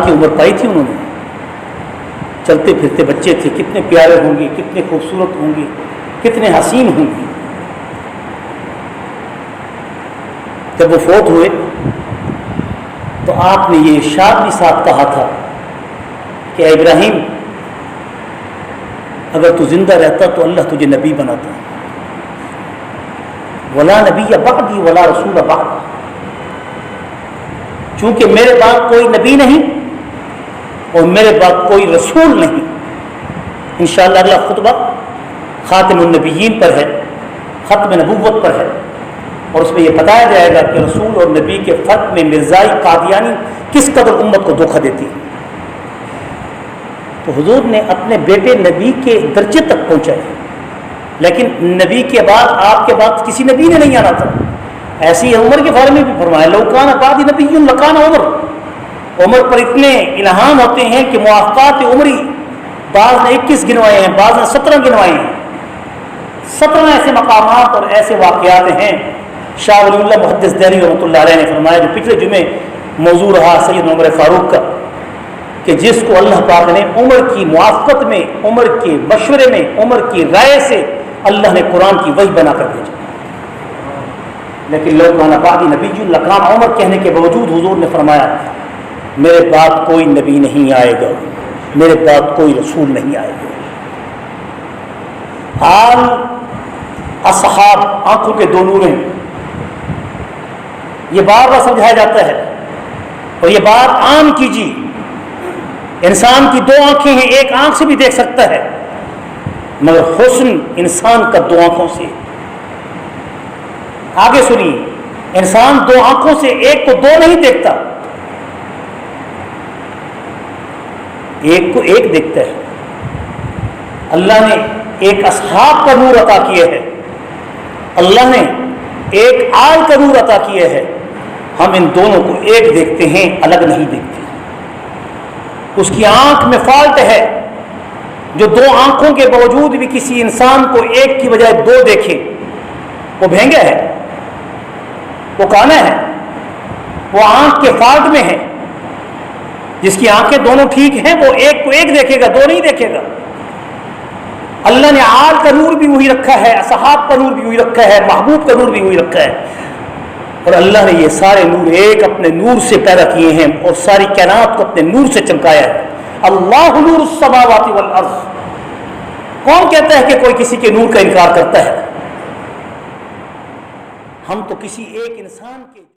کی عمر پائی تھی انہوں نے، چلتے پھرتے بچے تھے، کتنے پیارے ہوں گے، کتنے خوبصورت ہوں گے، کتنے حسین ہوں گے۔ جب وہ فوت ہوئے تو آپ نے یہ ارشاد بھی ساتھ کہا تھا کہ اے ابراہیم، اگر تو زندہ رہتا تو اللہ تجھے نبی بناتا، ولا نبی بعدی ولا رسول بعد، چونکہ میرے بعد کوئی نبی نہیں اور میرے بعد کوئی رسول نہیں۔ انشاءاللہ اگلا خطبہ خاتم النبیین پر ہے، ختم نبوت پر ہے، اور اس میں یہ بتایا جائے گا کہ رسول اور نبی کے فرق میں مرزائی قادیانی کس قدر امت کو دھوکہ دیتی ہے۔ تو حضور نے اپنے بیٹے نبی کے درجے تک پہنچائے، لیکن نبی کے بعد، آپ کے بعد کسی نبی نے نہیں آنا تھا۔ ایسی عمر کے بارے میں بھی فرمایا لو کان بعدی نبی لکان عمر، عمر پر اتنے الہام ہوتے ہیں کہ موافقات عمری بعض نے 21 گنوائے ہیں، بعض نے 17 گنوائے ہیں۔ 17 ایسے مقامات اور ایسے واقعات ہیں۔ شاہ ولی اللہ محدث دہلوی رحمۃ اللہ علیہ نے فرمایا، جو پچھلے جمعے موضوع رہا سید عمر فاروق کا، کہ جس کو اللہ پاک نے عمر کی موافقت میں، عمر کے مشورے میں، عمر کی رائے سے اللہ نے قرآن کی وحی بنا کر بھیجا، لیکن لو کان بعدی نبی لکان عمر کہنے کے باوجود حضور نے فرمایا میرے بعد کوئی نبی نہیں آئے گا، میرے بعد کوئی رسول نہیں آئے گا۔ حال اصحاب آنکھوں کے دو نور ہیں، یہ بار بار سمجھایا جاتا ہے، اور یہ بات عام کیجیے۔ انسان کی 2 آنکھیں ہیں، ایک آنکھ سے بھی دیکھ سکتا ہے، مگر حسن انسان کا 2 آنکھوں سے۔ آگے سنیے، انسان 2 آنکھوں سے ایک کو 2 نہیں دیکھتا، ایک کو ایک دیکھتا ہے۔ اللہ نے ایک اصحاب کا نور عطا کیا ہے، اللہ نے ایک آل کا نور عطا کیا ہے، ہم ان دونوں کو ایک دیکھتے ہیں، الگ نہیں دیکھتے۔ اس کی آنکھ میں فالٹ ہے، جو 2 آنکھوں کے باوجود بھی کسی انسان کو ایک کی بجائے 2 دیکھے، وہ بھینگا ہے، وہ کانا ہے، وہ آنکھ کے فالٹ میں ہے۔ جس کی آنکھیں دونوں ٹھیک ہیں وہ ایک کو ایک دیکھے گا، 2 نہیں دیکھے گا۔ اللہ نے آل کا نور بھی وہی رکھا ہے، اصحاب کا نور بھی وہی رکھا ہے، محبوب کا نور بھی وہی رکھا ہے، اور اللہ نے یہ سارے نور ایک اپنے نور سے پیدا کیے ہیں اور ساری کائنات کو اپنے نور سے چمکایا ہے۔ اللہ نور السماوات والارض۔ کون کہتا ہے کہ کوئی کسی کے نور کا انکار کرتا ہے؟ ہم تو کسی ایک انسان کے